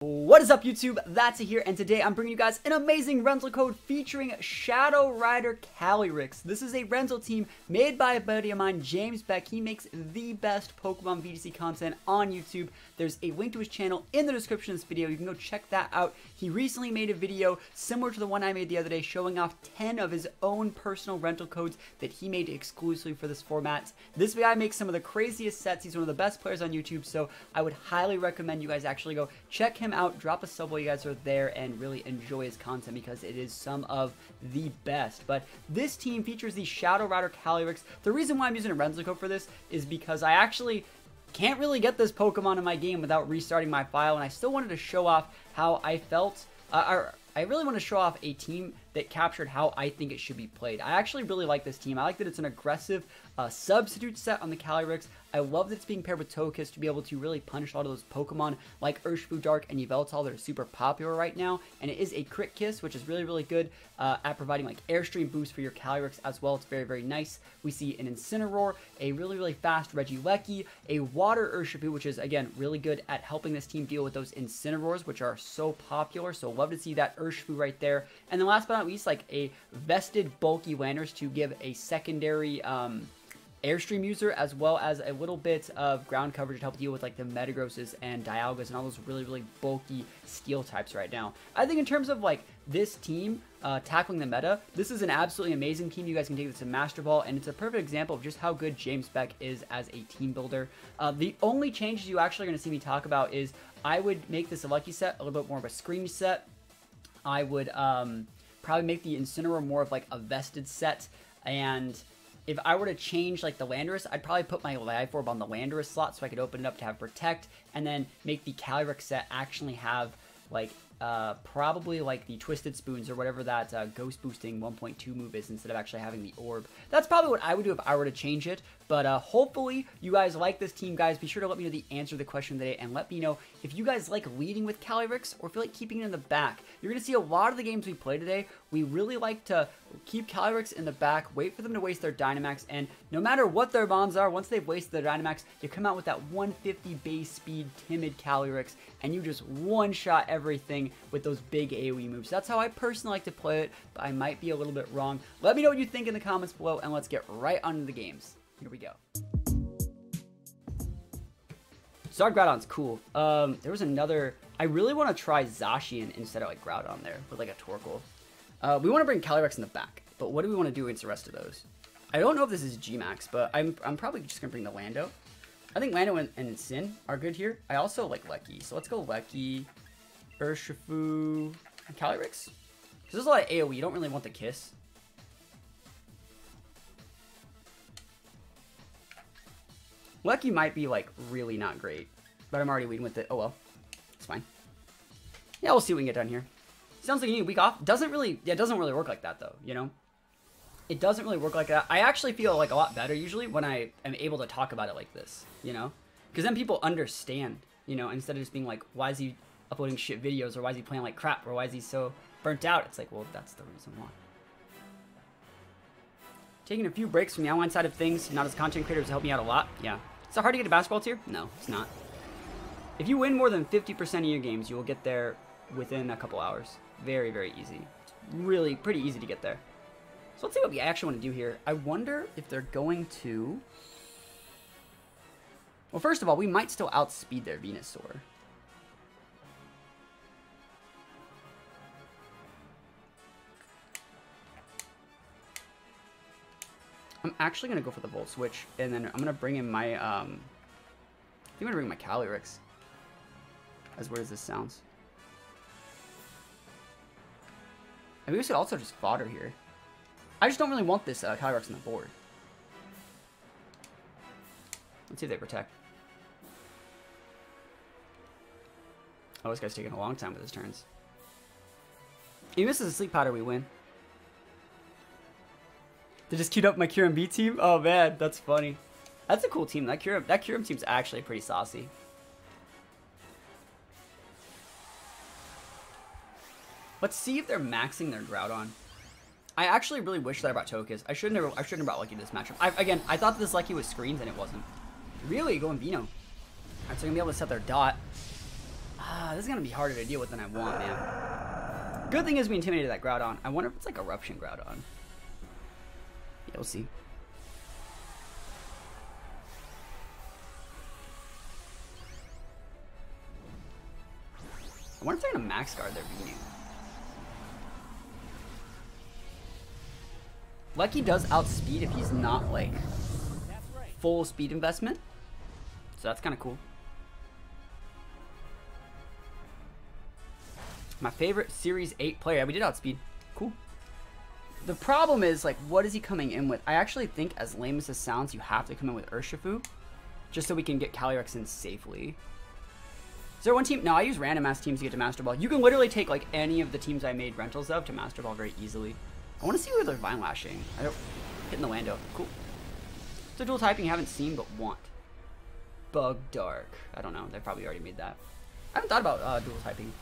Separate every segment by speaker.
Speaker 1: What is up, YouTube? That's here, and today I'm bringing you guys an amazing rental code featuring Shadow Rider Calyrex. This is a rental team made by a buddy of mine, James Baek. He makes the best Pokemon VGC content on YouTube. There's a link to his channel in the description of this video. You can go check that out. He recently made a video similar to the one I made the other day, showing off 10 of his own personal rental codes that he made exclusively for this format. This guy makes some of the craziest sets. He's one of the best players on YouTube, so I would highly recommend you guys actually go check him out, drop a sub while you guys are there, and really enjoy his content because it is some of the best. But this team features the Shadow Rider Calyrex. The reason why I'm using a rental code for this is because I actually can't really get this Pokemon in my game without restarting my file, and I still wanted to show off how I felt. I really want to show off a team that captured how I think it should be played. I actually really like this team. I like that it's an aggressive substitute set on the Calyrex. I love that it's being paired with Togekiss to be able to really punish a lot of those Pokemon like Urshifu, Dark, and Yveltal that are super popular right now. And it is a crit kiss, which is really, really good at providing like Airstream boost for your Calyrex as well. It's very, very nice. We see an Incineroar, a really, really fast Regieleki, a Water Urshifu, which is, again, really good at helping this team deal with those Incineroars, which are so popular. So love to see that Urshifu right there. And then last but not least, like a vested bulky Landers to give a secondary Airstream user, as well as a little bit of ground coverage to help deal with like the Metagrosses and Dialgas and all those really, really bulky steel types right now. I think in terms of like this team tackling the meta, this is an absolutely amazing team. You guys can take this to Master Ball, and it's a perfect example of just how good James Baek is as a team builder. The only changes you actually are going to see me talk about is I would make this a lucky set, a little bit more of a screen set. I would probably make the Incineroar more of like a vested set, and if I were to change like the Landorus, I'd probably put my Life Orb on the Landorus slot so I could open it up to have Protect, and then make the Calyrex set actually have like probably like the Twisted Spoons or whatever that Ghost Boosting 1.2 move is instead of actually having the Orb. That's probably what I would do if I were to change it. But hopefully you guys like this team, guys. Be sure to let me know the answer to the question of the day, and let me know if you guys like leading with Calyrex or if you like keeping it in the back. You're going to see a lot of the games we play today, we really like to keep Calyrex in the back, wait for them to waste their Dynamax, and no matter what their bonds are, once they've wasted their Dynamax, you come out with that 150 base speed timid Calyrex, and you just one-shot everything with those big AoE moves. That's how I personally like to play it, but I might be a little bit wrong. Let me know what you think in the comments below, and let's get right on to the games. Here we go. Zard Groudon's cool. There was another. I really want to try Zacian instead of like Groudon there with like a Torkoal. We want to bring Calyrex in the back, but what do we want to do against the rest of those? I don't know if this is G-Max, but I'm probably just gonna bring the Lando. I think Lando and Sin are good here. I also like Lecky, so let's go Lecky, Urshifu, and Calyrex. Because there's a lot of AoE. You don't really want the Kiss. Lecky might be, like, really not great. But I'm already leading with it. Oh, well. It's fine. Yeah, we'll see what we can get done here. Sounds like you need a week off. Doesn't really, yeah, it doesn't really work like that, though, you know? It doesn't really work like that. I actually feel, like, a lot better, usually, when I am able to talk about it like this, you know? Because then people understand, you know, instead of just being like, why is he uploading shit videos, or why is he playing like crap, or why is he so burnt out? It's like, well, that's the reason why. Taking a few breaks from the online side of things, not as content creators, help me out a lot. Yeah. Is it hard to get a basketball tier? No, it's not. If you win more than 50% of your games, you will get there within a couple hours. Very, very easy. It's really pretty easy to get there. So let's see what we actually want to do here. I wonder if they're going to... Well, first of all, we might still outspeed their Venusaur. I'm actually going to go for the Volt Switch, and then I'm going to bring in my, I think I'm going to bring my Calyrex. As weird as this sounds. I mean, we should also just fodder here. I just don't really want this Calyrex on the board. Let's see if they protect. Oh, this guy's taking a long time with his turns. He misses a Sleep Powder, we win. They just queued up my Kyurem B team? Oh man, that's funny. That's a cool team. That Kyurem team's actually pretty saucy. Let's see if they're maxing their Groudon. I actually really wish that I brought Togekiss. I shouldn't have brought Lucky this matchup. Again, I thought this Lucky was screens and it wasn't. Really? Going Vino. Alright, so I'm gonna be able to set their dot. This is going to be harder to deal with than I want, man. Good thing is we intimidated that Groudon. I wonder if it's like Eruption Groudon. Yeah, we'll see. I wonder if they're going to max guard their Venusaur. Lucky does outspeed if he's not like full speed investment. So that's kind of cool. My favorite Series 8 player. Yeah, we did outspeed. Cool. The problem is, like, what is he coming in with? I actually think, as lame as this sounds, you have to come in with Urshifu, just so we can get Calyrex in safely. Is there one team? No, I use random ass teams to get to Master Ball. You can literally take like any of the teams I made rentals of to Master Ball very easily. I want to see where they're Vine Lashing. I don't hitting the Lando. Cool. It's a dual typing you haven't seen but want. Bug Dark. I don't know. They probably already made that. I haven't thought about dual typing.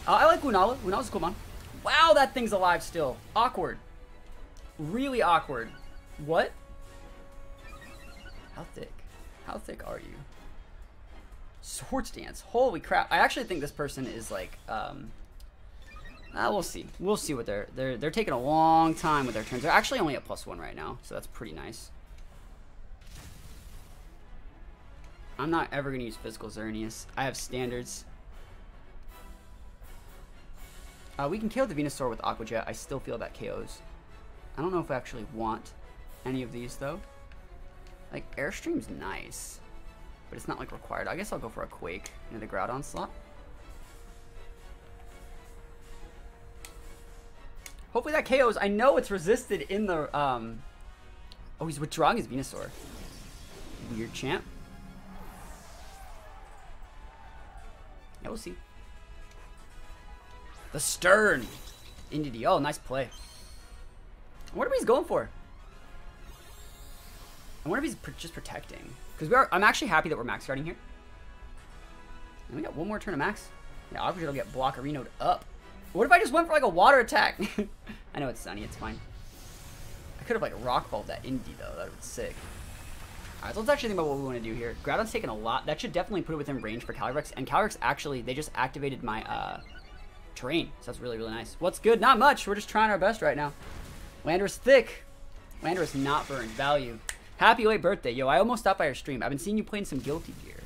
Speaker 1: I like Lunala. Lunala's a cool mon. Wow, that thing's alive still. Awkward. Really awkward. What? How thick? How thick are you? Swords Dance. Holy crap. I actually think this person is like, we'll see. We'll see what they're taking a long time with their turns. They're actually only at +1 right now, so that's pretty nice. I'm not ever going to use Physical Xerneas. I have standards. We can KO the Venusaur with Aqua Jet. I still feel that KOs. I don't know if I actually want any of these, though. Like, Airstream's nice, but it's not, like, required. I guess I'll go for a Quake near the Groudon slot. Hopefully that KOs. I know it's resisted in the, Oh, he's withdrawing his Venusaur. Weird champ. Yeah, we'll see. The Stern. Indeed. Oh, nice play. I wonder what he's going for. I wonder if he's just protecting. Because I'm actually happy that we're max guarding here. And we got one more turn of max. Yeah, obviously it'll get Blockarino'd up. What if I just went for like a water attack? I know it's sunny, it's fine. I could have like rock balled that Indy though. That would be sick. Alright, so let's actually think about what we want to do here. Groudon's taking a lot. That should definitely put it within range for Calyrex. And Calyrex actually, they just activated my terrain. So that's really, really nice. What's good? Not much. We're just trying our best right now. Landorus thick. Landorus not burned. Value. Happy late birthday. Yo, I almost stopped by your stream. I've been seeing you playing some Guilty Gear.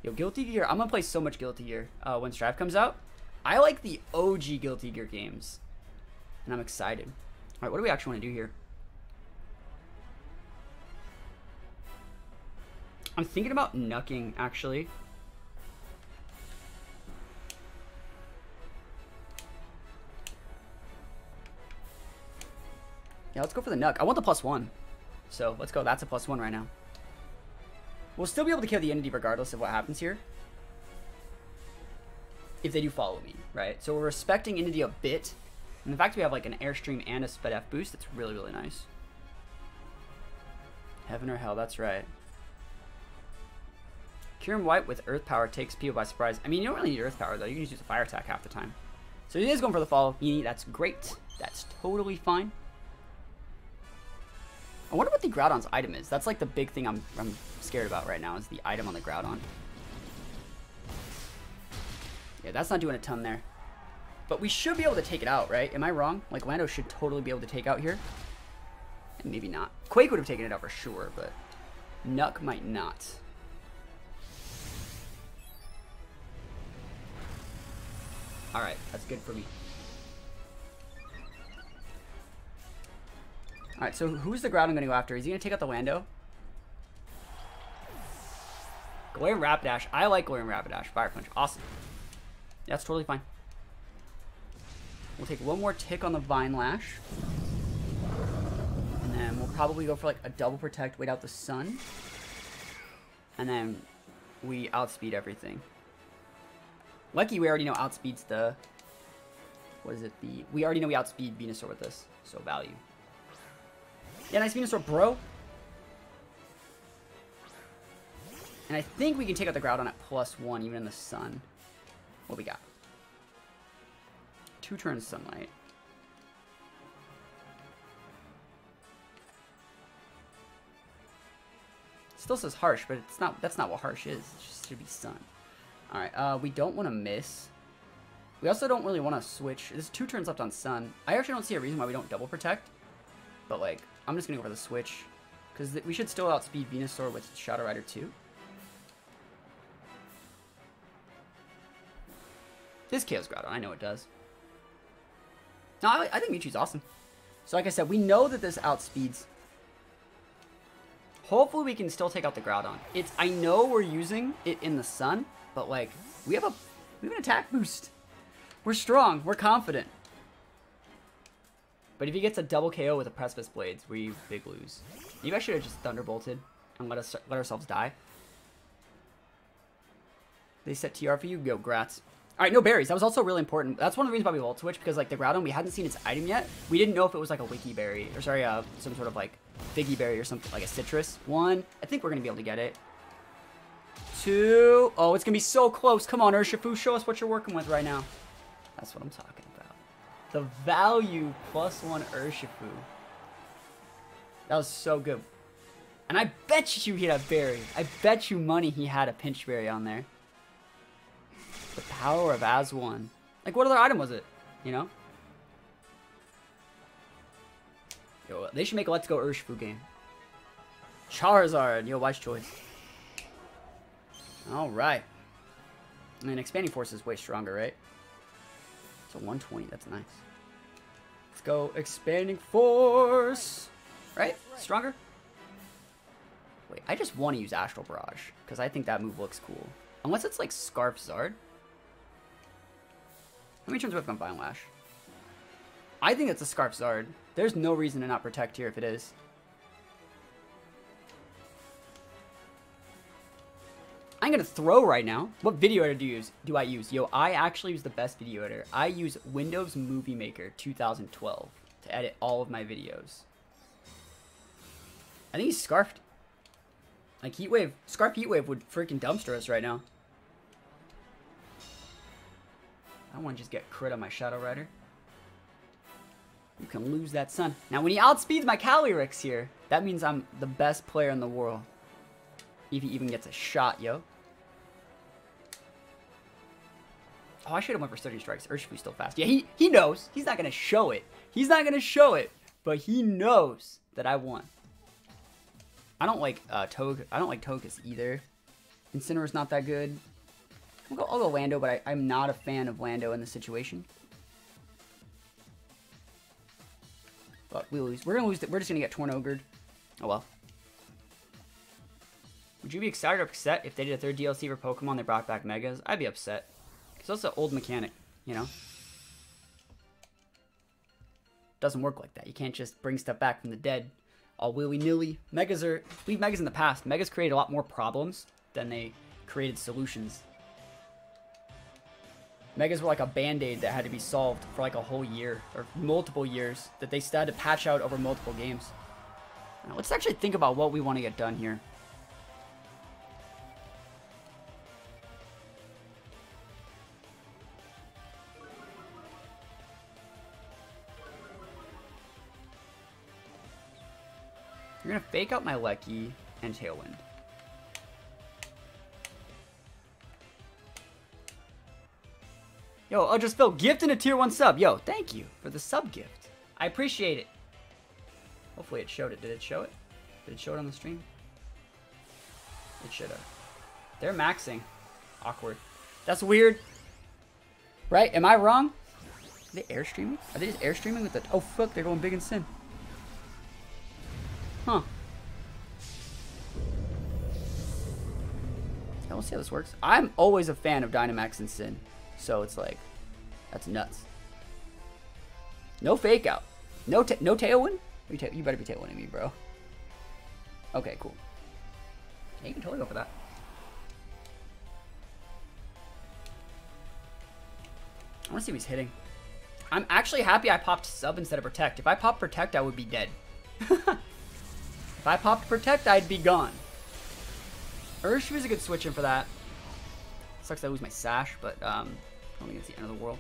Speaker 1: Yo, Guilty Gear. I'm going to play so much Guilty Gear when Strive comes out. I like the OG Guilty Gear games. And I'm excited. Alright, what do we actually want to do here? I'm thinking about nucking, actually. Yeah, let's go for the nuck. I want the +1. So, let's go. That's a +1 right now. We'll still be able to kill the Entity regardless of what happens here. If they do follow me, right? So we're respecting Entity a bit. And the fact we have like an Airstream and a Sped F boost, it's really, really nice. Heaven or Hell, that's right. Kyurem White with Earth Power takes people by surprise. I mean, you don't really need Earth Power, though. You can just use a Fire Attack half the time. So he is going for the follow. That's great. That's totally fine. I wonder what the Groudon's item is. That's like the big thing I'm scared about right now is the item on the Groudon. Yeah, that's not doing a ton there. But we should be able to take it out, right? Am I wrong? Like, Lando should totally be able to take out here. And maybe not. Quake would have taken it out for sure, but Nuck might not. Alright, that's good for me. Alright, so who's the Groudon going to go after? Is he going to take out the Lando? Galarian Rapidash. I like Galarian Rapidash. Fire Punch. Awesome. Yeah, that's totally fine. We'll take one more tick on the Vine Lash. And then we'll probably go for like a double protect, wait out the sun. And then we outspeed everything. Lucky we already know outspeeds the... What is it? We already know we outspeed Venusaur with this. So value. Yeah, nice Venusaur, bro. And I think we can take out the Groudon at +1 even in the sun. What we got? 2 turns sunlight. Still says harsh, but it's not. That's not what harsh is. It just should be sun. Alright, we don't want to miss. We also don't really want to switch. There's 2 turns left on Sun. I actually don't see a reason why we don't double protect. But, like, I'm just going to go for the switch. Because we should still outspeed Venusaur with Shadow Rider too. This KO's Groudon. I know it does. No, I think Mewtwo's awesome. So, like I said, we know that this outspeeds. Hopefully, we can still take out the Groudon. I know we're using it in the Sun, but, like, we have an attack boost. We're strong. We're confident. But if he gets a double KO with a Precipice Blades, we big lose. Maybe I should have just Thunderbolted and let ourselves die. They set TR for you? Go, grats. Alright, no berries. That was also really important. That's one of the reasons why we Volt Switch, because, like, the Groudon, we hadn't seen its item yet. We didn't know if it was, like, a Wiki Berry. Or, sorry, some sort of, like, Figgy Berry or something, like a Citrus. 1. I think we're going to be able to get it. 2. Oh, it's going to be so close. Come on, Urshifu. Show us what you're working with right now. That's what I'm talking about. The value +1 Urshifu. That was so good. And I bet you he had a berry. I bet you money he had a Pinch Berry on there. The power of As1. Like, what other item was it? You know? Yo, they should make a Let's Go Urshifu game. Charizard. Yo, wise choice. Alright. I mean, Expanding Force is way stronger, right? So 120. That's nice. Let's go Expanding Force. Right? Stronger? Wait, I just want to use Astral Barrage. Because I think that move looks cool. Unless it's like Scarf Zard. How many turns do we have on Vine Lash? I think it's a Scarf Zard. There's no reason to not protect here if it is. I'm going to throw right now. What video editor do I use? Yo, I actually use the best video editor. I use Windows Movie Maker 2012 to edit all of my videos. I think he's Scarfed. Like, Heatwave. Scarf Heatwave would freaking dumpster us right now. I want to just get crit on my Shadow Rider. You can lose that Sun. Now, when he outspeeds my Calyrex here, that means I'm the best player in the world. If he even gets a shot, yo. Oh, I should have went for Surging Strikes. Urshifu's still fast. Yeah, he knows. He's not going to show it. He's not going to show it. But he knows that I won. I don't like I don't like Togekiss either. Incineroar's not that good. I'll go Lando, but I'm not a fan of Lando in this situation. But we lose. We're gonna lose. We're just gonna get Torn-Ogred. Oh well. Would you be excited or upset if they did a 3rd DLC for Pokemon they brought back Megas? I'd be upset. Because that's an old mechanic, you know? Doesn't work like that. You can't just bring stuff back from the dead all willy-nilly. Leave Megas in the past. Megas created a lot more problems than they created solutions. Megas were like a band-aid that had to be solved for like a whole year, or multiple years, that they still had to patch out over multiple games. Now, let's actually think about what we want to get done here. You're going to fake out my Lecky and Tailwind. Yo, I'll just Phil gifting a tier 1 sub. Yo, thank you for the sub gift. I appreciate it. Hopefully it showed it. Did it show it? Did it show it on the stream? It should have. They're maxing. Awkward. That's weird. Right? Am I wrong? Are they airstreaming? Are they just airstreaming with the... Oh, fuck. They're going big and Sin. Huh. Yeah, we'll see how this works. I'm always a fan of Dynamax and Sin. So it's like, that's nuts. No fake out. No Tailwind? You better be Tailwinding me, bro. Okay, cool. Yeah, you can totally go for that. I want to see what he's hitting. I'm actually happy I popped Sub instead of Protect. If I popped Protect, I would be dead. If I popped Protect, I'd be gone. Urshifu's a good switch in for that. Sucks I lose my Sash, but I don't think it's the end of the world.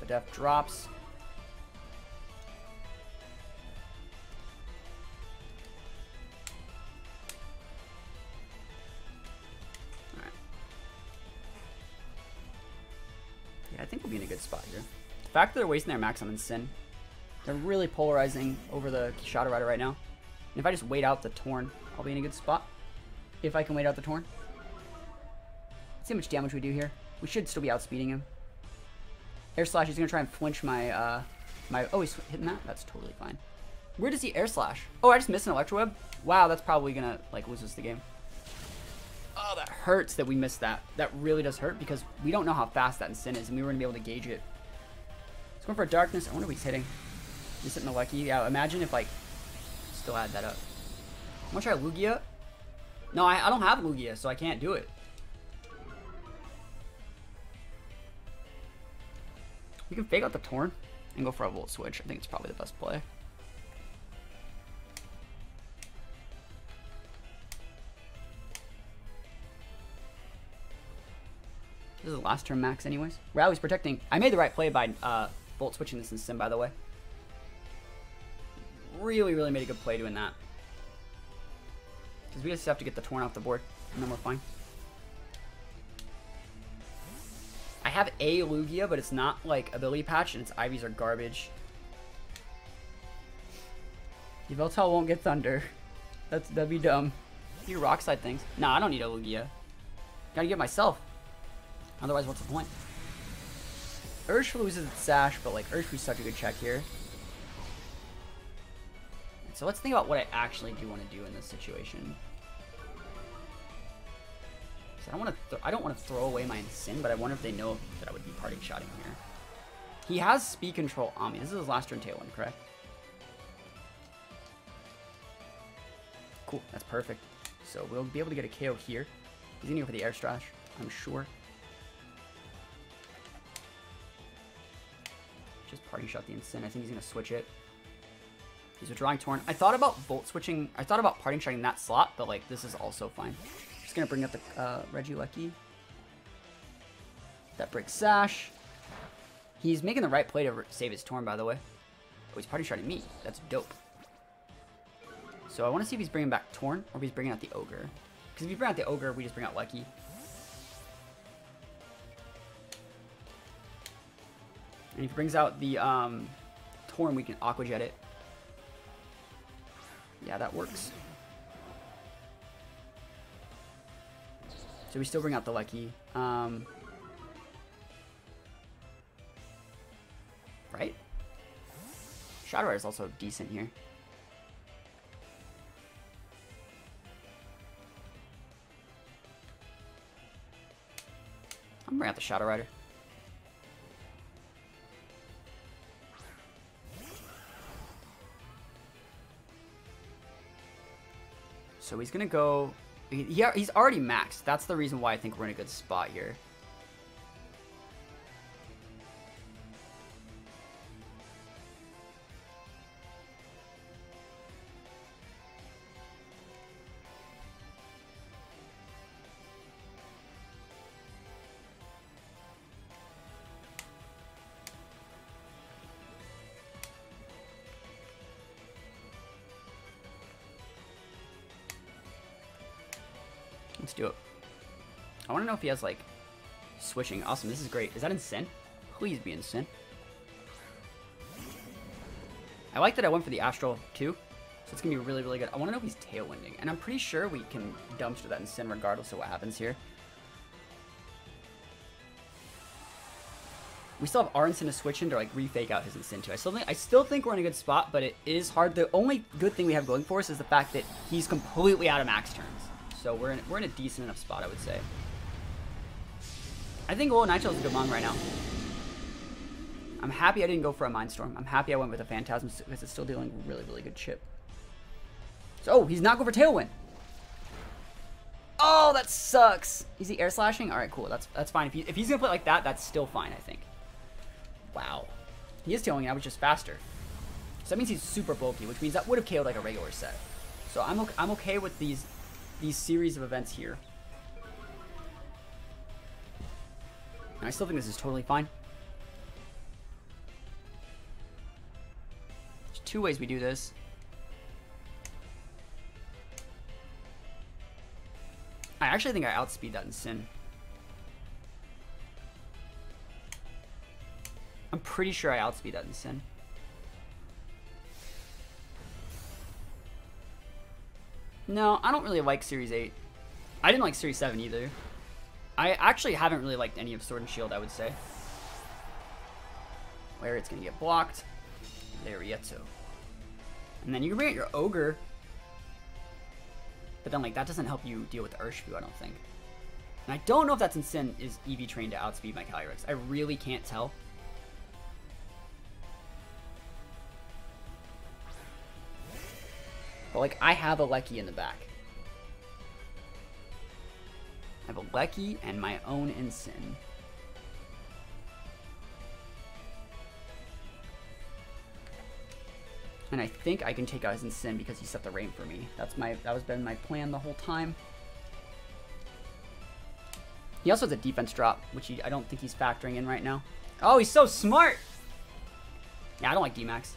Speaker 1: Spadef drops. think we'll be in a good spot here. The fact that they're wasting their max on Sin, they're really polarizing over the Shadow Rider right now. And if I just wait out the Torn, I'll be in a good spot. If I can wait out the Torn. Let's see how much damage we do here. We should still be outspeeding him. Air Slash, he's going to try and flinch my, oh, he's hitting that? That's totally fine. Where does he Air Slash? Oh, I just missed an Electro Web? Wow, that's probably going to, like, lose us the game. Oh, that hurts that we missed that. That really does hurt because we don't know how fast that Sin is, and we were going to be able to gauge it. He's going for a Darkness. I wonder what he's hitting. He's hitting the Lucky. Yeah, imagine if, like, still add that up. I'm going to try Lugia. No, I don't have Lugia, so I can't do it. We can fake out the Torn and go for a Volt Switch. I think it's probably the best play. This is the last turn max anyways. Rally's protecting. I made the right play by Volt Switching this in Sim, by the way. Really, really made a good play doing that. Because we just have to get the Torn off the board, and then we're fine. I have a Lugia, but it's not like Ability Patch, and its IVs are garbage. Yveltal won't get Thunder. That'd be dumb. You Rock Slide things. Nah, I don't need a Lugia. Gotta get myself. Otherwise, what's the point? Urshifu loses its Sash, but like Urshifu's such a good check here. So let's think about what I actually do want to do in this situation. I don't want to throw away my Sin, but I wonder if they know that I would be parting shotting here. He has Speed Control on me. This is his last turn Tailwind, correct? Cool, that's perfect. So we'll be able to get a KO here. He's gonna go for the Air Slash, I'm sure. Just party shot the Sin. I think he's gonna switch it. He's withdrawing Torn. I thought about Volt Switching. I thought about parting shotting that slot, but like this is also fine. Just gonna bring up the Regieleki. That breaks Sash. He's making the right play to save his Torn, by the way. Oh, he's party shotting me. That's dope. So I want to see if he's bringing back Torn or if he's bringing out the Ogre. Because if you bring out the Ogre, we just bring out Lucky. And if he brings out the Torn, we can Aqua Jet it. Yeah, that works. So we still bring out the Lucky. Right? Shadow Rider is also decent here. I'm gonna bring out the Shadow Rider. So he's gonna go. He's already maxed. That's the reason why I think we're in a good spot here. Let's do it. I want to know if he has, like, switching. Awesome, this is great. Is that in Sin? Please be in Sin. I like that I went for the Astral, too. So it's going to be really, really good. I want to know if he's Tailwinding. And I'm pretty sure we can dumpster that in Sin regardless of what happens here. We still have Aronson to switch in to, like, refake out his Sin, too. I still think we're in a good spot, but it is hard. The only good thing we have going for us is the fact that he's completely out of max turns. So we're in a decent enough spot, I would say. I think Nightshell is a good mon right now. I'm happy I didn't go for a Mindstorm. I'm happy I went with a Phantasm because it's still dealing really, really good chip. So, oh, he's not going for Tailwind. Oh, that sucks. Is he Air Slashing? All right, cool. That's fine. If he's going to play like that, that's still fine, I think. Wow. He is Tailwinding. I was just faster. So that means he's super bulky, which means that would have KO'd like a regular set. So I'm okay with these series of events here. And I still think this is totally fine. There's two ways we do this. I actually think I outspeed that in Sin. I'm pretty sure I outspeed that Incin. No, I don't really like Series 8. I didn't like Series 7 either. I actually haven't really liked any of Sword and Shield, I would say. Where it's going to get blocked. There we go. And then you can bring out your Ogre. But then, like, that doesn't help you deal with the Urshifu, I don't think. And I don't know if that's Incin is EV trained to outspeed my Calyrex. I really can't tell. But, like, I have a Lecky in the back. I have a Lecky and my own Incin. And I think I can take out his Incin because he set the rain for me. That was been my plan the whole time. He also has a defense drop, which I don't think he's factoring in right now. Oh, he's so smart! Yeah, I don't like D-Max.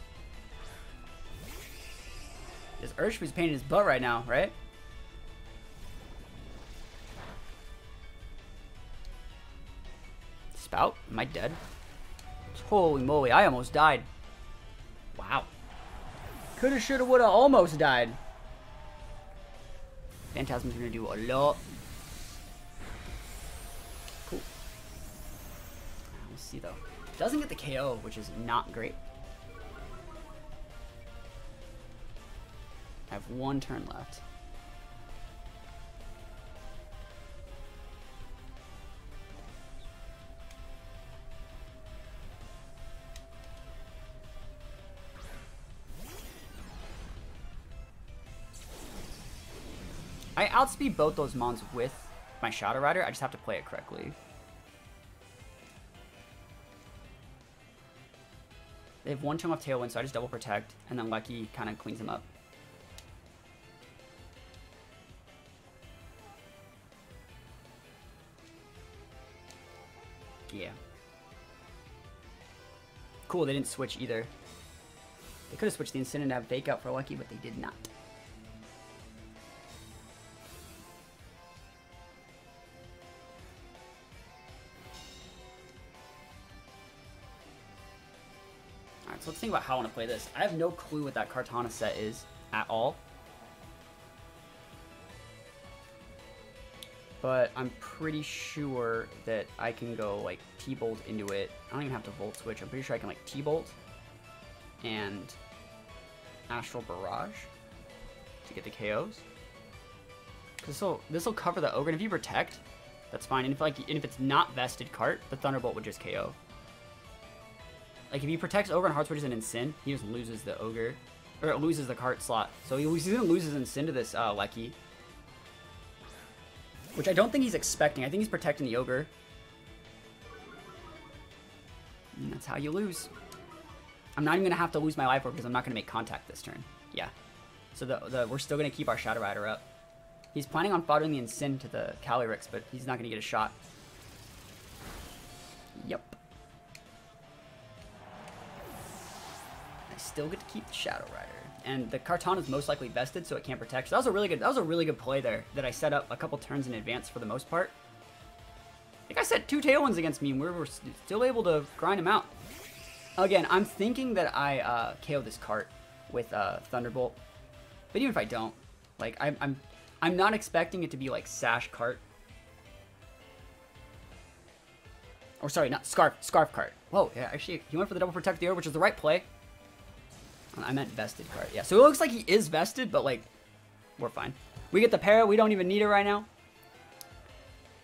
Speaker 1: This Urshifu's pain in his butt right now, right? Spout? Am I dead? Holy moly, I almost died. Wow. Coulda, shoulda, woulda, almost died. Phantasm's gonna do a lot. Cool. We'll see though. Doesn't get the KO, which is not great. I have one turn left. I outspeed both those mons with my Shadow Rider. I just have to play it correctly. They have one turn left Tailwind, so I just double protect, and then Lecky kind of cleans him up. Yeah. Cool, they didn't switch either. They could have switched the Incin and have Fake Out for Lecky, but they did not. Alright, so let's think about how I want to play this. I have no clue what that Kartana set is at all. But I'm pretty sure that I can go like T-Bolt into it. I don't even have to Volt Switch. I'm pretty sure I can like T-Bolt and Astral Barrage to get the KOs. Cause this will cover the Ogre, and if you protect, that's fine. And if it's not vested cart, the Thunderbolt would just KO. Like if he protects Ogre and Heart Switches an Incin, he just loses the Ogre, or loses the cart slot. So he's gonna lose his Incin to this Lecky. Which I don't think he's expecting. I think he's protecting the Ogre. And that's how you lose. I'm not even going to have to lose my life orb because I'm not going to make contact this turn. Yeah. So we're still going to keep our Shadow Rider up. He's planning on following the Incin to the Calyrex, but he's not going to get a shot. Yep. I still get to keep the Shadow Rider. And the Kartana is most likely vested, so it can't protect. So that was a really good play there that I set up a couple turns in advance for the most part. I think I set 2 Tailwinds against me, and we're still able to grind him out. Again, I'm thinking that I KO this cart with Thunderbolt, but even if I don't, like I'm not expecting it to be like Sash cart. Or sorry, not Scarf cart. Whoa, yeah, actually he went for the double protect the Ogre, which is the right play. I meant vested card. Yeah, so it looks like he is vested, but like, we're fine. We get the para. We don't even need it right now.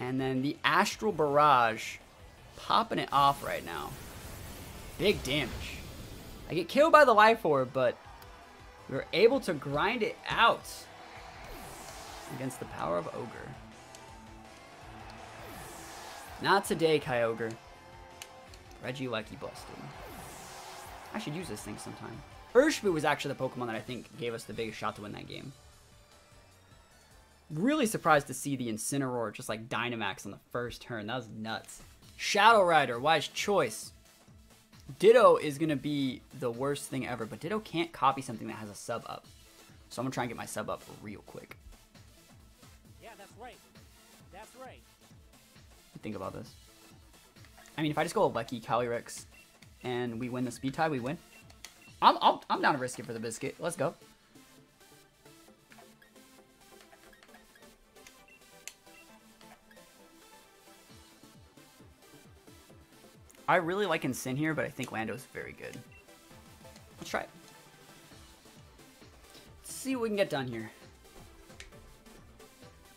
Speaker 1: And then the Astral Barrage, popping it off right now. Big damage. I get killed by the Life Orb, but we were able to grind it out against the power of Ogre. Not today, Kyogre. Regieleki busted. I should use this thing sometime. Urshifu was actually the Pokemon that I think gave us the biggest shot to win that game. Really surprised to see the Incineroar just like Dynamax on the first turn. That was nuts. Shadow Rider, wise choice. Ditto is going to be the worst thing ever, but Ditto can't copy something that has a sub up. So I'm going to try and get my sub up real quick.
Speaker 2: Yeah, that's right. That's right.
Speaker 1: Think about this. I mean, if I just go Lecky, Calyrex, and we win the speed tie, we win. I'm down to risk it for the biscuit. Let's go. I really like Ensign here, but I think Lando's very good. Let's try it. Let's see what we can get done here.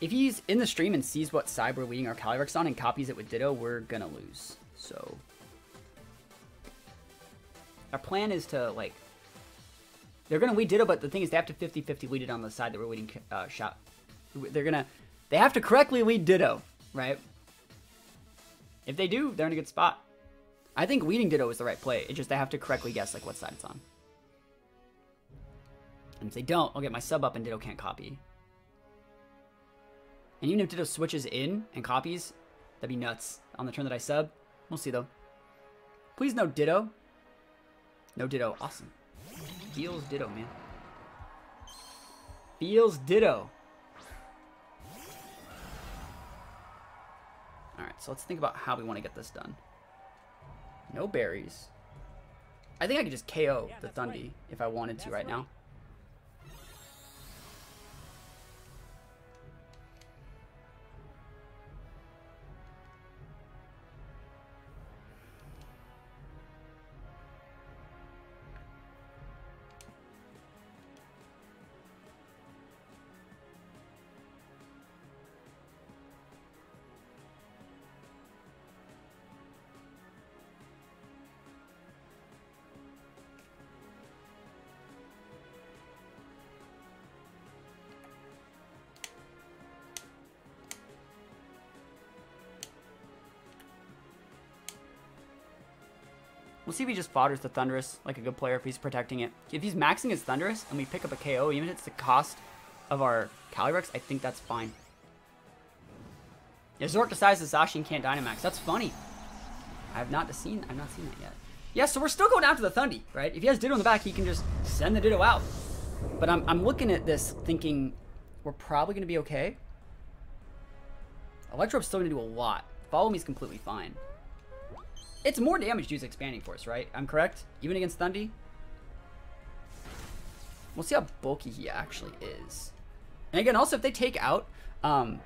Speaker 1: If he's in the stream and sees what side we're leading our Calyrex on and copies it with Ditto, we're gonna lose. So our plan is to, like, they're gonna lead Ditto, but the thing is they have to 50-50 lead it on the side that we're leading shot. They have to correctly lead Ditto, right? If they do, they're in a good spot. I think leading Ditto is the right play. It's just they have to correctly guess, like, what side it's on. And if they don't, I'll get my sub up and Ditto can't copy. And even if Ditto switches in and copies, that'd be nuts on the turn that I sub. We'll see, though. Please no Ditto. No Ditto. Awesome. Feels Ditto, man. Feels Ditto. Alright, so let's think about how we want to get this done. No berries. I think I could just KO the Thundy if I wanted to right now. We'll see if he just fodders the Thunderous like a good player if he's protecting it. If he's maxing his Thunderous and we pick up a KO, even if it's the cost of our Calyrex, I think that's fine. Yeah, Zork decides Sasashi and can't Dynamax. That's funny. I've not seen that yet. Yeah, so we're still going after the Thundy, right? If he has Ditto in the back, he can just send the Ditto out. But I'm looking at this thinking we're probably going to be okay. Electrobe's still going to do a lot. Follow Me is completely fine. It's more damage to use Expanding Force, right? I'm correct? Even against Thundy? We'll see how bulky he actually is. And again, also, if they take out the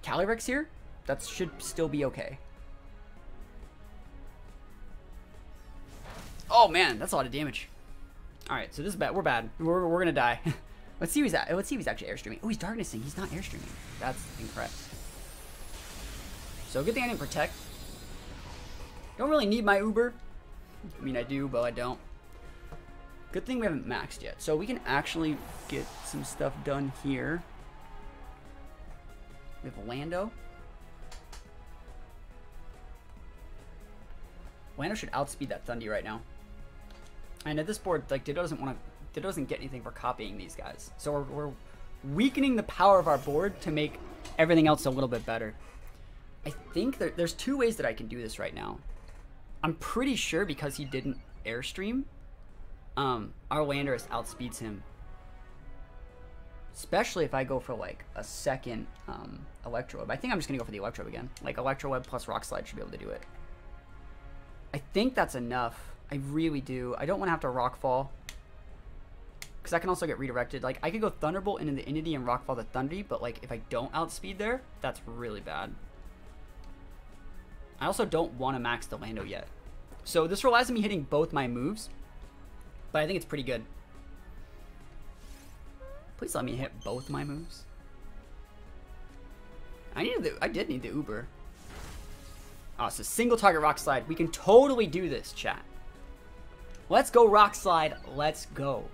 Speaker 1: Calyrex here, that should still be okay. Oh man, that's a lot of damage. All right, so this is bad. We're bad. We're gonna die. Let's see if he's actually airstreaming. Oh, he's darknessing. He's not airstreaming. That's incorrect. So good thing I didn't protect. Don't really need my Uber. I mean, I do, but I don't. Good thing we haven't maxed yet. So we can actually get some stuff done here. We have Lando. Lando should outspeed that Thundy right now. And at this board, like, Ditto doesn't get anything for copying these guys. So we're weakening the power of our board to make everything else a little bit better. I think there's two ways that I can do this right now. I'm pretty sure because he didn't airstream, our Landorus outspeeds him. Especially if I go for like a second Electro Web. I think I'm just going to go for the Electro again. Like Electro Web plus Rock Slide should be able to do it. I think that's enough. I really do. I don't want to have to Rock Fall. Because I can also get redirected. Like, I could go Thunderbolt into the Inity and Rock Fall the Thundy, but like if I don't outspeed there, that's really bad. I also don't want to max the Lando yet. So this relies on me hitting both my moves, but I think it's pretty good. Please let me hit both my moves. I did need the Uber. Oh, so single target Rock Slide. We can totally do this, chat. Let's go Rock Slide. Let's go.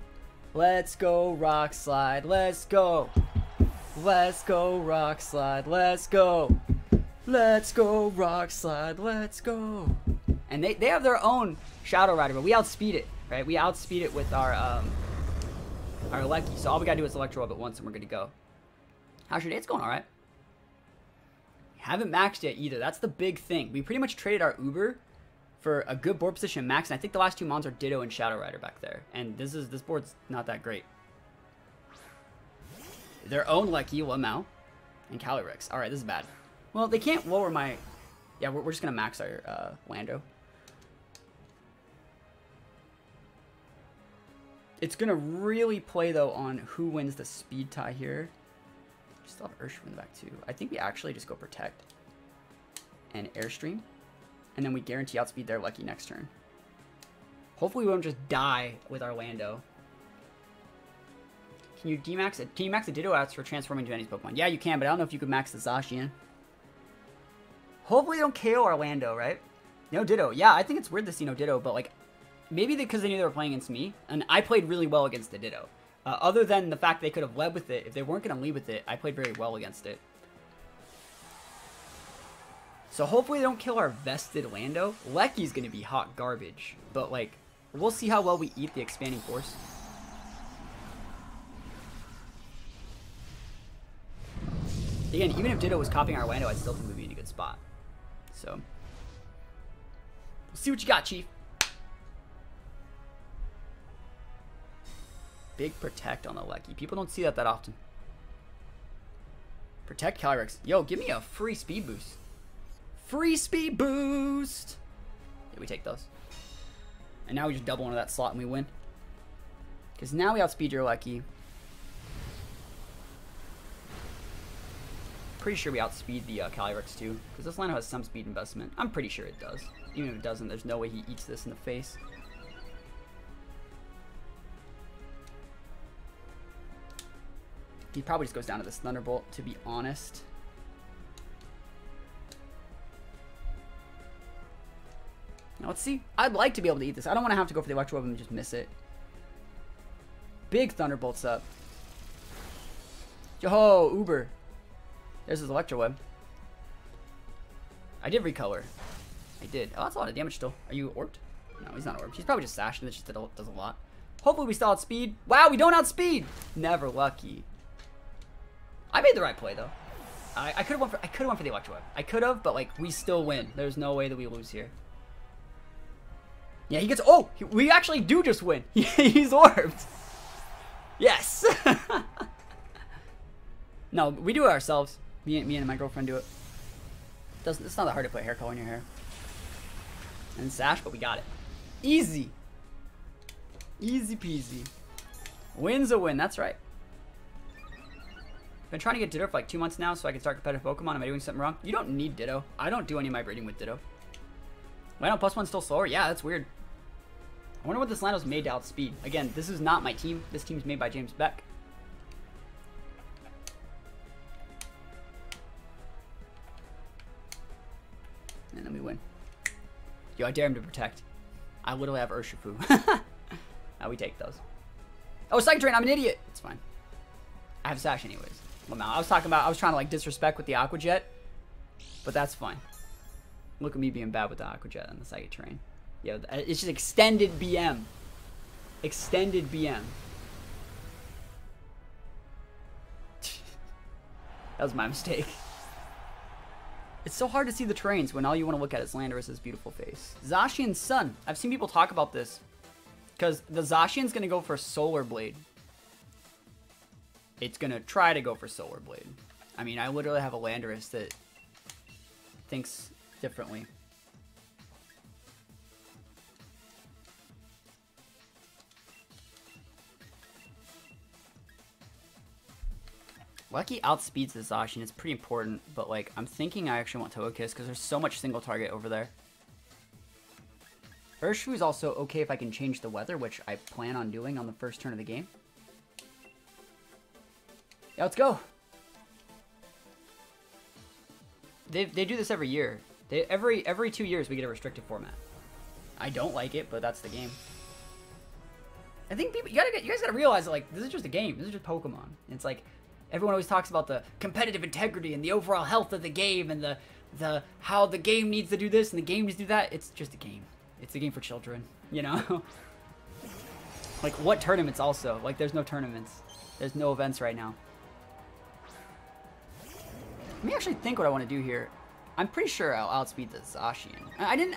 Speaker 1: Let's go Rock Slide. Let's go. Let's go Rock Slide. Let's go. Let's go Rock Slide. Let's go. And they have their own Shadow Rider, but we outspeed it, right? We outspeed it with our Lecky. So all we gotta do is Electro Web at once and we're good to go. How's your day? It's going all right. Haven't maxed yet either. That's the big thing. We pretty much traded our Uber for a good board position max, and I think the last two mons are Ditto and Shadow Rider back there. And this board's not that great. Their own Lecky, Lamau, and Calyrex. All right, this is bad. Well, they can't lower my Yeah, we're just gonna max our Lando. It's gonna really play though on who wins the speed tie here. We still have Urshifu in the back too. I think we actually just go protect and airstream, and then we guarantee outspeed their Lucky next turn. Hopefully we won't just die with our Lando. Can you D-max it? Can you max the Ditto outs for transforming to any Pokemon? Yeah, you can, but I don't know if you could max the Zacian. Hopefully they don't KO our Lando, right? No Ditto. Yeah, I think it's weird to see no Ditto, but like, maybe because they knew they were playing against me, and I played really well against the Ditto. Other than the fact they could have led with it, if they weren't going to lead with it, I played very well against it. So hopefully they don't kill our vested Lando. Lecky's going to be hot garbage, but like, we'll see how well we eat the expanding force. Again, even if Ditto was copying our Lando, I still think we'd be in a good spot. So, we'll see what you got, Chief. Big protect on the Lecky. People don't see that often. Protect Calyrex. Yo, give me a free speed boost. Free speed boost. Yeah, we take those. And now we just double into that slot and we win. Because now we outspeed your Lecky. Pretty sure we outspeed the Calyrex too, because this Lando has some speed investment. I'm pretty sure it does. Even if it doesn't, there's no way he eats this in the face. He probably just goes down to this Thunderbolt, to be honest. Now let's see. I'd like to be able to eat this. I don't want to have to go for the Electro Web and just miss it. Big Thunderbolts up. Yo, Uber. There's his Electro Web. I did recolor. I did. Oh, that's a lot of damage still. Are you orbed? No, he's not orbed. He's probably just sashed and it just does a lot. Hopefully we still outspeed. Wow, we don't outspeed. Never lucky. I made the right play though. I could have went for the Electro Web. I could have, but like we still win. There's no way that we lose here. Yeah, he gets. Oh, we actually do just win. He's orbed. Yes. No, we do it ourselves. Me and my girlfriend do it. It's not that hard to put hair color in your hair. And sash, but we got it. Easy. Easy peasy. Win's a win, that's right. Been trying to get Ditto for like 2 months now so I can start competitive Pokemon. Am I doing something wrong? You don't need Ditto. I don't do any of my breeding with Ditto. Lando +1's still slower? Yeah, that's weird. I wonder what this Lando's made to outspeed. Again, this is not my team. This team's made by James Baek. And then we win. Yo, I dare him to protect. I literally have Urshifu. Now we take those. Oh, Psychic Drain, I'm an idiot. It's fine. I have Sash anyways. Well, no, I was trying to like disrespect with the Aqua Jet, but that's fine. Look at me being bad with the Aqua Jet and the Psychic Train. Yo, it's just extended BM. Extended BM. That was my mistake. It's so hard to see the trains when all you want to look at is Landorus's beautiful face. Zacian's Sun. I've seen people talk about this. Because the Zacian's going to go for Solar Blade. It's going to try to go for Solar Blade. I mean, I literally have a Landorus that thinks differently. Lucky outspeeds the Zacian. It's pretty important, but like I'm thinking I actually want Togekiss because there's so much single target over there. Urshifu is also okay if I can change the weather, which I plan on doing on the first turn of the game. Yeah, let's go. They do this every year. Every 2 years we get a restricted format. I don't like it, but that's the game. I think people, you guys gotta realize that like this is just a game. This is just Pokemon. It's like everyone always talks about the competitive integrity and the overall health of the game and the how the game needs to do this and the game needs to do that. It's just a game. It's a game for children, you know? Like, what tournaments also? Like, there's no tournaments. There's no events right now. Let me actually think what I want to do here. I'm pretty sure I'll outspeed the Zacian.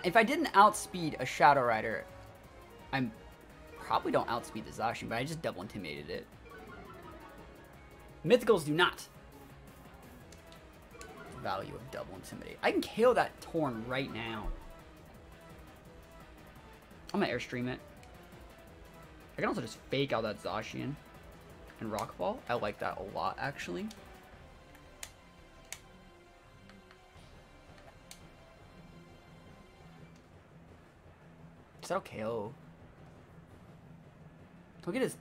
Speaker 1: If I didn't outspeed a Shadow Rider, I probably don't outspeed the Zacian, but I just double intimidated it. Mythicals do not. value of double intimidate. I can KO that Torn right now. I'm gonna airstream it. I can also just fake out that Zacian and Rockfall. I like that a lot, actually. Is that KO? Look at his...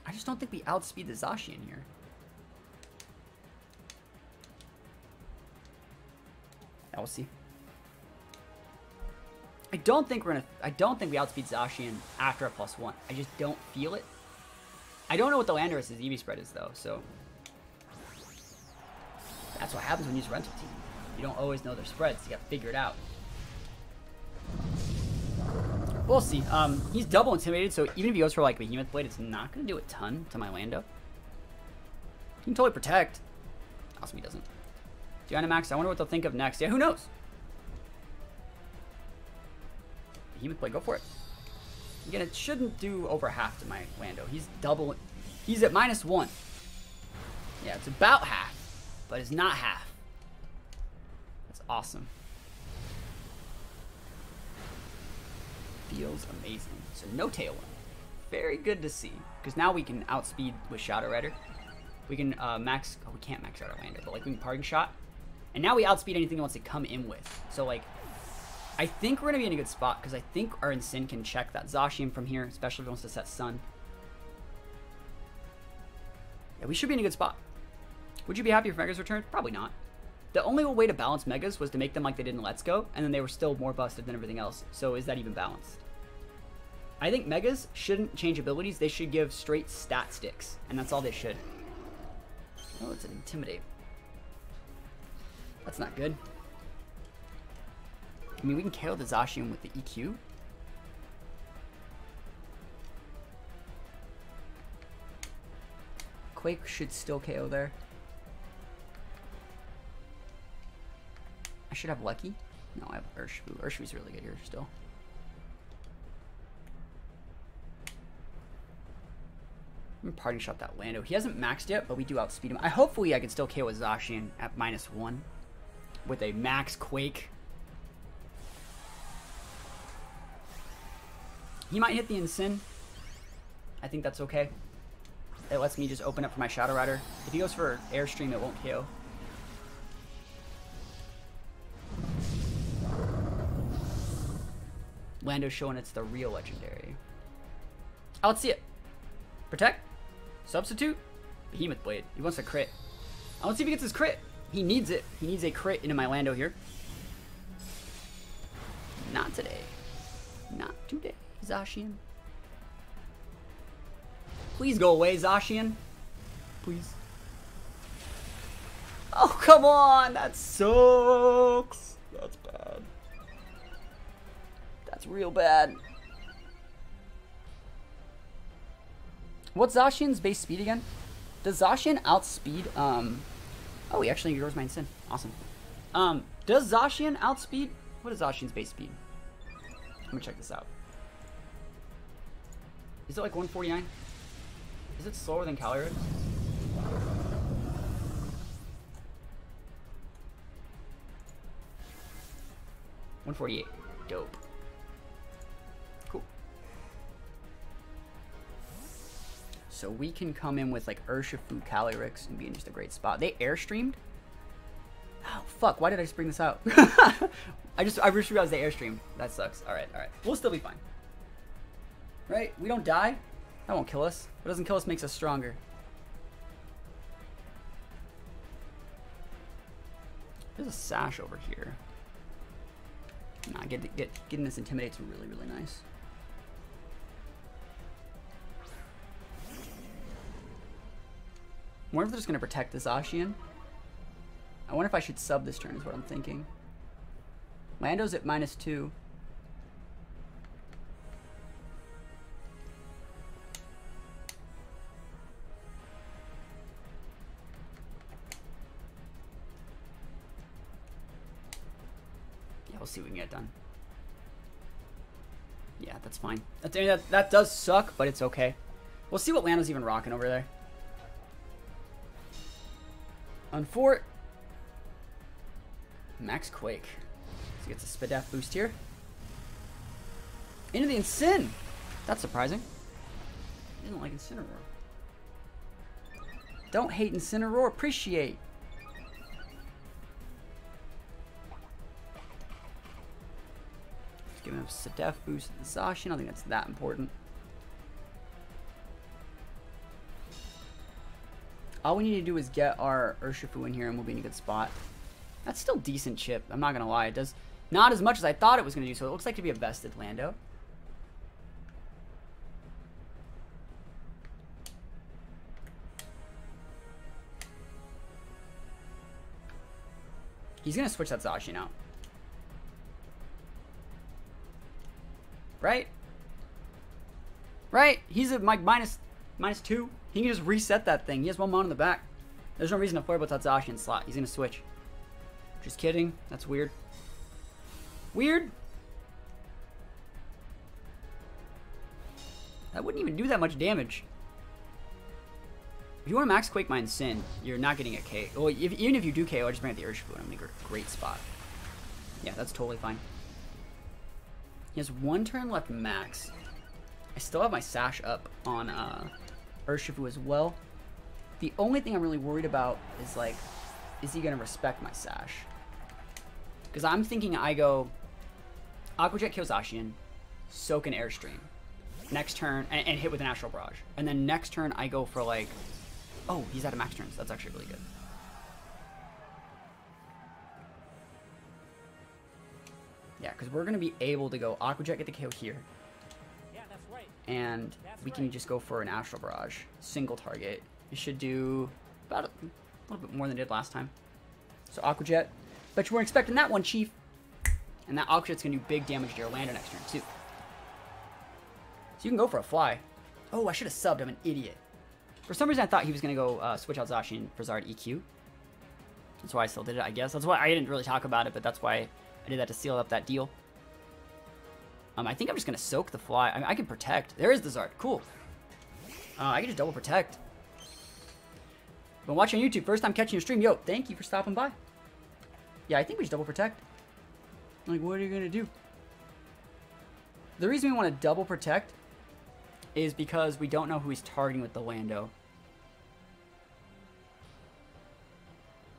Speaker 1: I just don't think we outspeed the Zacian here. Yeah, we'll see. I don't think we outspeed Zacian after a +1. I just don't feel it. I don't know what the Landorus's EV spread is though, so that's what happens when you use Rental Team. You don't always know their spreads. You gotta figure it out. We'll see. He's double intimidated, so even if he goes for like Behemoth Blade, it's not gonna do a ton to my Lando. He can totally protect. Awesome, he doesn't. Dynamax, I wonder what they'll think of next. Yeah, who knows? Behemoth Blade, go for it. Again, it shouldn't do over half to my Lando. He's double. He's at -1. Yeah, it's about half, but it's not half. That's awesome. Feels amazing. So no Tailwind. Very good to see. Because now we can outspeed with Shadow Rider. We can max. Oh, we can't max out our Lando, but like we can Parting Shot. And now we outspeed anything he wants to come in with. So like, I think we're going to be in a good spot because I think our Ensign can check that Zacian from here, especially if he wants to set Sun. Yeah, we should be in a good spot. Would you be happy if Megas returned? Probably not. The only way to balance Megas was to make them like they did in Let's Go, and then they were still more busted than everything else. So is that even balanced? I think Megas shouldn't change abilities. They should give straight stat sticks, and that's all they should. Oh, it's an Intimidate. That's not good. I mean, we can KO the Zacian with the EQ. Quake should still KO there. I should have Lucky. No, I have Urshifu. Urshifu's really good here still. I'm Parting Shot that Lando. He hasn't maxed yet, but we do outspeed him. Hopefully I can still KO a Zacian at -1 with a max Quake. He might hit the Ensign. I think that's okay. It lets me just open up for my Shadow Rider. If he goes for Airstream, it won't KO. Lando's showing it's the real legendary. Oh, let's see it. Protect. Substitute. Behemoth Blade. He wants a crit. Let's see if he gets his crit. He needs it. He needs a crit into my Lando here. Not today. Not today, Zacian. Please go away, Zacian. Please. Oh, come on. That sucks. That's bad. That's real bad. What's Zacian's base speed again? Does Zacian outspeed, oh, he actually ignores my Ensign. Awesome. Does Zacian outspeed? What is Zacian's base speed? Let me check this out. Is it like 149? Is it slower than Calyrex? $148. Dope. Cool. So we can come in with like Urshifu, Calyrex, and be in just a great spot. They airstreamed? Oh, fuck. Why did I just bring this out? I just realized they airstreamed. That sucks. Alright, alright. We'll still be fine. Right? We don't die? That won't kill us. What doesn't kill us makes us stronger. There's a Sash over here. Nah, getting this Intimidate's really, really nice. I wonder if they're just going to protect this Zacian. I wonder if I should sub this turn is what I'm thinking. Lando's at -2. Yeah, we'll see what we can get done. Yeah, that's fine. That does suck, but it's okay. We'll see what Lando's even rocking over there. Unfort. Max Quake. So he gets a Spadef boost here. Into the Incin. That's surprising. He didn't like Incineroar. Don't hate Incineroar, appreciate. Just giving him a Spadef boost to Zacian. I don't think that's that important. All we need to do is get our Urshifu in here and we'll be in a good spot. That's still decent chip, I'm not going to lie. It does not as much as I thought it was going to do, so it looks like to be a vested Lando. He's going to switch that Zacian out. Right? Right? He's at like -2. He can just reset that thing. He has 1 mon in the back. There's no reason to worry about that Zacian slot. He's going to switch. Just kidding. That's weird. Weird? That wouldn't even do that much damage. If you want to max Quake my Incin, you're not getting a KO. Well, even if you do KO, I just bring out the Urshifu and I'm in a great spot. Yeah, that's totally fine. He has 1 turn left max. I still have my Sash up on Urshifu as well. The only thing I'm really worried about is, like, is he going to respect my Sash? Because I'm thinking I go Aqua Jet, kill Zacian, soak an Airstream. Next turn, and hit with an Astral Barrage. And then next turn, I go for, like, oh, he's out of max turns. That's actually really good. Yeah, because we're going to be able to go Aqua Jet, get the KO here.
Speaker 2: Yeah, that's right.
Speaker 1: And we can just go for an Astral Barrage. Single target. You should do about a little bit more than it did last time. So Aqua Jet. Bet you weren't expecting that one, Chief. And that Aqua Jet's going to do big damage to your Lando next turn, too. So you can go for a fly. Oh, I should have subbed. I'm an idiot. For some reason, I thought he was going to go switch out Zacian for Zard EQ. That's why I still did it, I guess. That's why I didn't really talk about it, but that's why I did that to seal up that deal. I think I'm just going to soak the fly. I can protect. There is the Zard. Cool. I can just double protect. Been watching on YouTube. First time catching your stream. Yo, thank you for stopping by. Yeah, I think we just double protect. Like, what are you going to do? The reason we want to double protect is because we don't know who he's targeting with the Lando.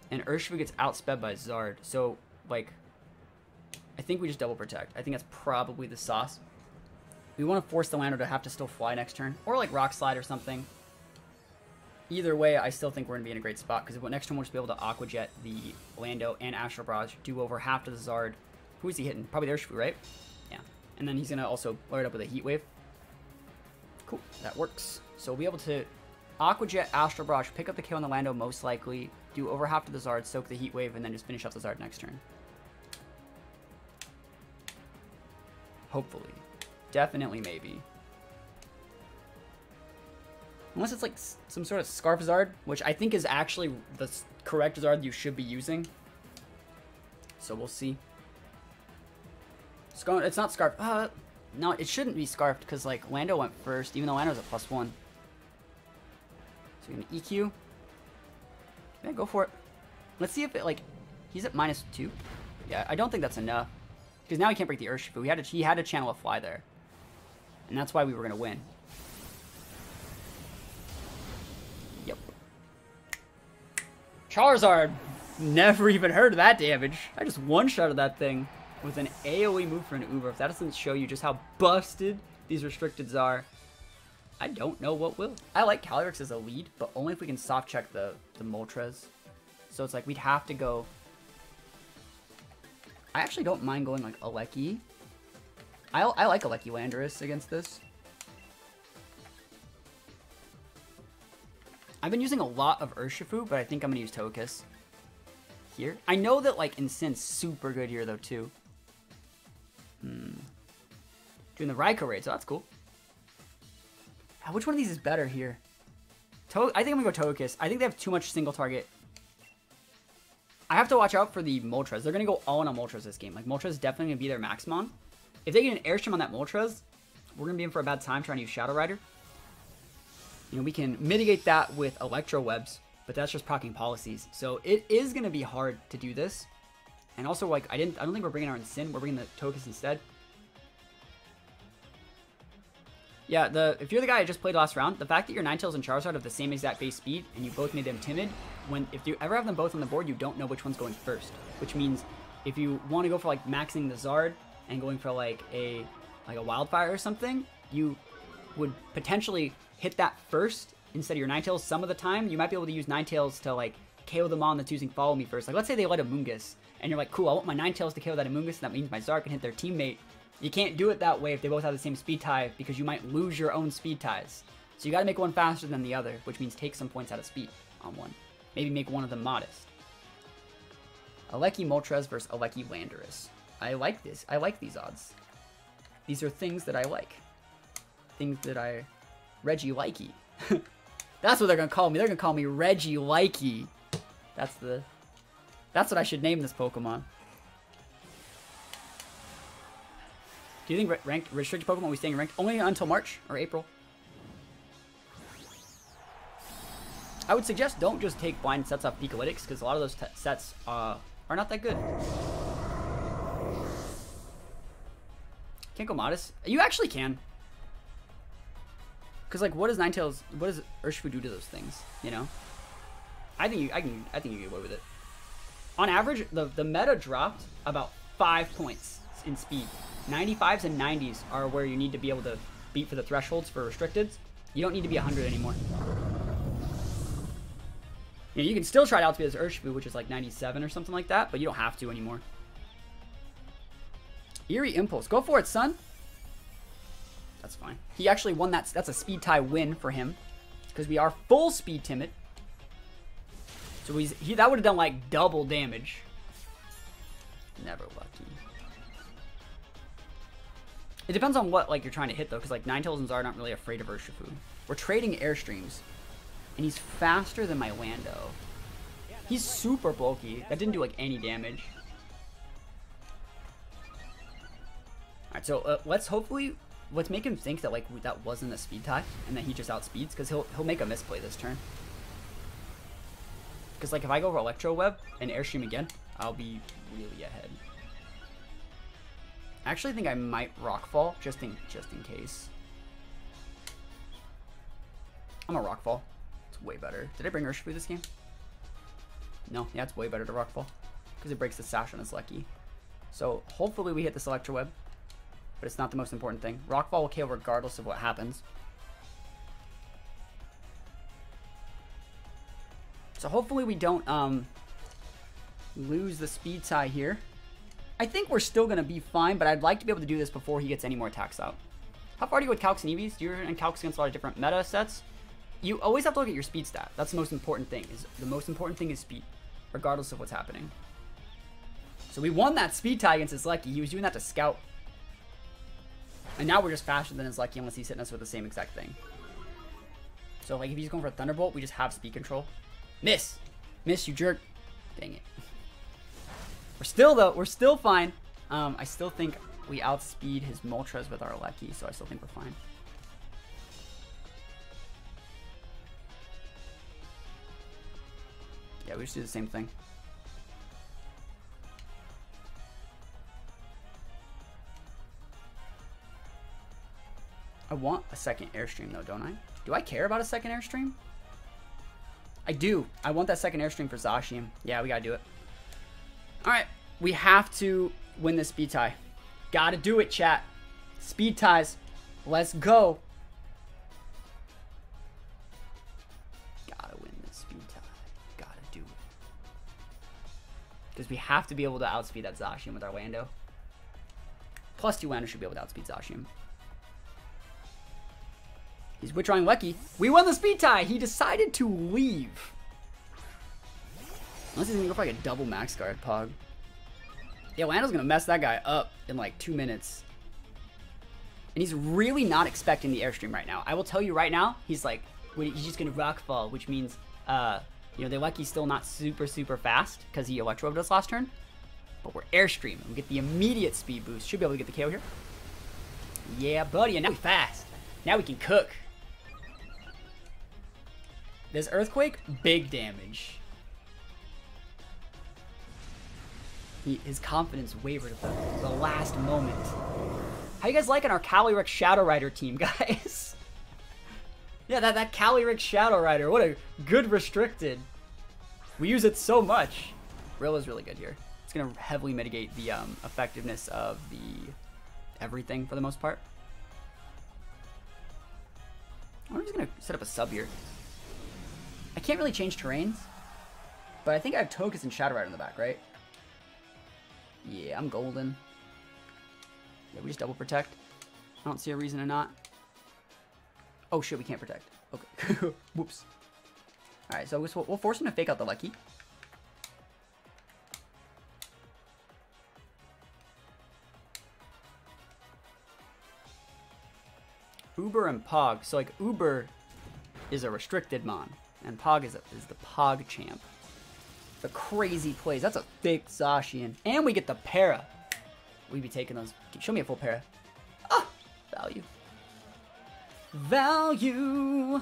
Speaker 1: And Urshifu gets outsped by Zard. So, like, I think we just double protect. I think that's probably the sauce. We want to force the Lando to have to still fly next turn. Or, like, Rock Slide or something. Either way, I still think we're going to be in a great spot. Because next turn we'll just be able to Aqua Jet the Lando and Astral Barrage. Do over half to the Zard. Who is he hitting? Probably the Urshifu, right? Yeah. And then he's going to also load it up with a Heat Wave. Cool. That works. So we'll be able to Aqua Jet, Astral Barrage, pick up the KO on the Lando most likely, do over half to the Zard, soak the Heat Wave, and then just finish off the Zard next turn. Hopefully. Definitely maybe. Unless it's like some sort of Scarf Zard, which I think is actually the correct Zard you should be using. So we'll see. It's not Scarf. No, it shouldn't be Scarfed because, like, Lando went first, even though Lando's at +1. So we're going to EQ. Yeah, go for it. Let's see if it, like, he's at -2. Yeah, I don't think that's enough. Because now he can't break the Urshifu. He had to channel a fly there. And that's why we were going to win. Yep. Charizard. Never even heard of that damage. I just one-shotted that thing with an AoE move for an Uber. If that doesn't show you just how busted these restricteds are, I don't know what will. I like Calyrex as a lead, but only if we can soft check the Moltres. So it's like we'd have to go. I actually don't mind going like Aleki. I like Aleki Landorus against this. I've been using a lot of Urshifu, but I think I'm gonna use Togekiss here. I know that like Incin's super good here though too. Doing the Raikou raid, so that's cool. Which one of these is better here? I think I'm gonna go Togekiss. I think they have too much single target. I have to watch out for the Moltres. They're gonna go all in on Moltres this game. Like Moltres is definitely gonna be their Maxmon. if they get an Airstream on that Moltres, we're going to be in for a bad time trying to use Shadow Rider. You know, we can mitigate that with Electro Webs, but that's just proccing policies. So it is going to be hard to do this. And also, like, I don't think we're bringing our Sin. We're bringing the Tokus instead. Yeah, if you're the guy I just played last round, the fact that your Ninetales and Charizard have the same exact base speed and you both made them timid, if you ever have them both on the board, you don't know which one's going first. Which means if you want to go for like maxing the Zard and going for like a Wildfire or something, you would potentially hit that first instead of your Ninetales. Some of the time, you might be able to use Ninetales to like KO the Mon that's using Follow Me first. Like let's say they let a Mungus and you're like, cool, I want my Ninetales to KO that Amoonguss, and that means my Zard can hit their teammate. You can't do it that way if they both have the same speed tie because you might lose your own speed ties. So you gotta make one faster than the other, which means take some points out of speed on one. Maybe make one of them modest. Aleki Moltres versus Aleki Landorus. I like this. I like these odds. These are things that I like. Things that I... Reggie Likey. That's what they're gonna call me. They're gonna call me Reggie Likey. That's what I should name this Pokemon. Do you think ranked restricted Pokemon will be staying ranked only until March or April? I would suggest don't just take blind sets off Pikalytics because a lot of those sets are not that good. Can't go Modest. You actually can. Because like, what does Urshifu do to those things? You know, I think you get away with it. On average, the meta dropped about 5 points in speed. 95s and 90s are where you need to be able to beat for the thresholds for restricteds. You don't need to be 100 anymore. You know, you can still try to outspeed as Urshifu, which is like 97 or something like that, but you don't have to anymore. Eerie Impulse. Go for it, son. That's fine. He actually won that. That's a speed tie win for him because we are full speed timid. So that would have done like double damage. Never lucky. It depends on what like you're trying to hit though, because like Ninetales and Zard aren't really afraid of Urshifu. We're trading Airstreams, and he's faster than my Lando. He's super bulky. That didn't do like any damage. All right, so let's make him think that like that wasn't a speed tie and that he just outspeeds, because he'll make a misplay this turn. Because like if I go over Electro Web and Airstream again, I'll be really ahead. I actually think I might Rockfall just in case. I'm a Rockfall. It's way better. Did I bring Urshifu this game? No. Yeah, it's way better to Rockfall because it breaks the Sash on his Lucky. So hopefully we hit this Electro Web, but it's not the most important thing. Rockfall will KO regardless of what happens. So hopefully we don't lose the speed tie here. I think we're still going to be fine, but I'd like to be able to do this before he gets any more attacks out. How far do you go with Calcs and Eevees? You're in Calcs against a lot of different meta sets. You always have to look at your speed stat. That's the most important thing. The most important thing is speed, regardless of what's happening. So we won that speed tie against his Lucky. He was doing that to scout. And now we're just faster than his Lucky unless he's hitting us with the same exact thing. So like if he's going for a Thunderbolt, we just have speed control. Miss! Miss, you jerk. Dang it. We're still fine. I still think we outspeed his Moltres with our Lucky, so I still think we're fine. Yeah, we just do the same thing. I want a second Airstream though, don't I? Do I care about a second Airstream? I do. I want that second Airstream for Zacian. Yeah, we gotta do it. Alright, we have to win this speed tie. Gotta do it, chat. Speed ties. Let's go. Gotta win this speed tie. Gotta do it. Because we have to be able to outspeed that Zacian with our Lando. Plus 2 Lando should be able to outspeed Zacian. He's withdrawing Lucky. We won the speed tie. He decided to leave. Unless he's gonna go for like a double max guard Pog. Yeah, Lando's gonna mess that guy up in like 2 minutes. And he's really not expecting the Airstream right now. I will tell you right now, he's like, he's just gonna Rockfall, which means, you know, the Lucky's still not super fast because he Electro us last turn. But we're Airstream. We get the immediate speed boost. Should be able to get the KO here. Yeah, buddy, and now we fast. Now we can cook. This Earthquake, big damage. His confidence wavered at the last moment. How you guys liking our Calyrex Shadow Rider team, guys? Yeah, that Calyrex Shadow Rider, what a good restricted. We use it so much. Rilla's really good here. It's gonna heavily mitigate the effectiveness of the everything for the most part. I'm just gonna set up a sub here. I can't really change terrains, but I think I have Tokus and Shadow Rider in the back, right? Yeah, I'm golden. Yeah, we just double protect. I don't see a reason to not. Oh shit, we can't protect. Okay. Whoops. Alright, so we'll force him to fake out the Lucky. Uber and Pog. So like Uber is a restricted mon, and Pog is the Pog champ. The crazy plays. That's a thick Zacian. And we get the para. We'd be taking those. Show me a full para. Ah! Value. Value!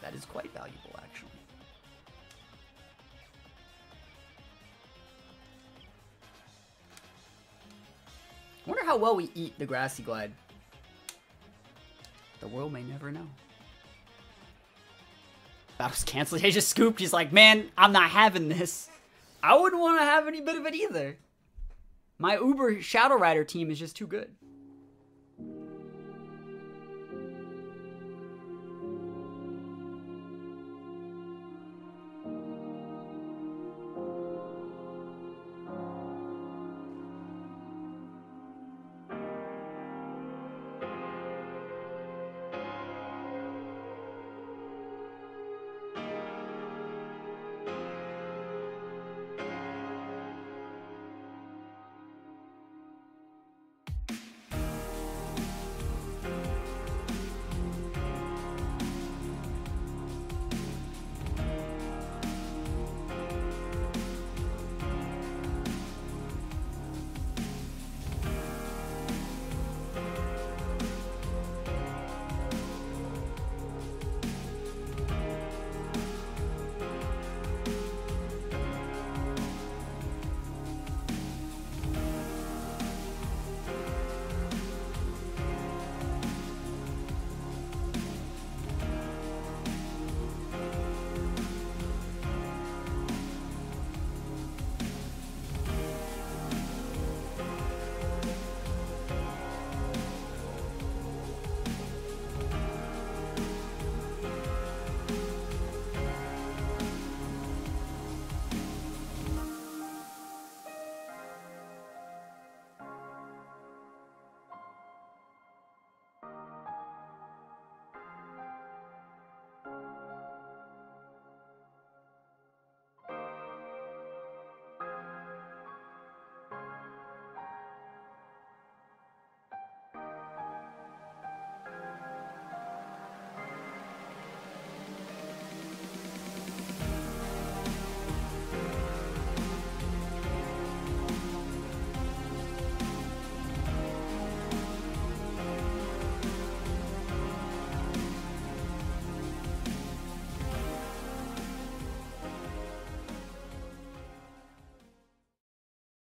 Speaker 1: That is quite valuable, actually. I wonder how well we eat the Grassy Glide. The world may never know. Battle's canceled. He just scooped. He's like, man, I'm not having this. I wouldn't want to have any bit of it either. My Uber Shadow Rider team is just too good.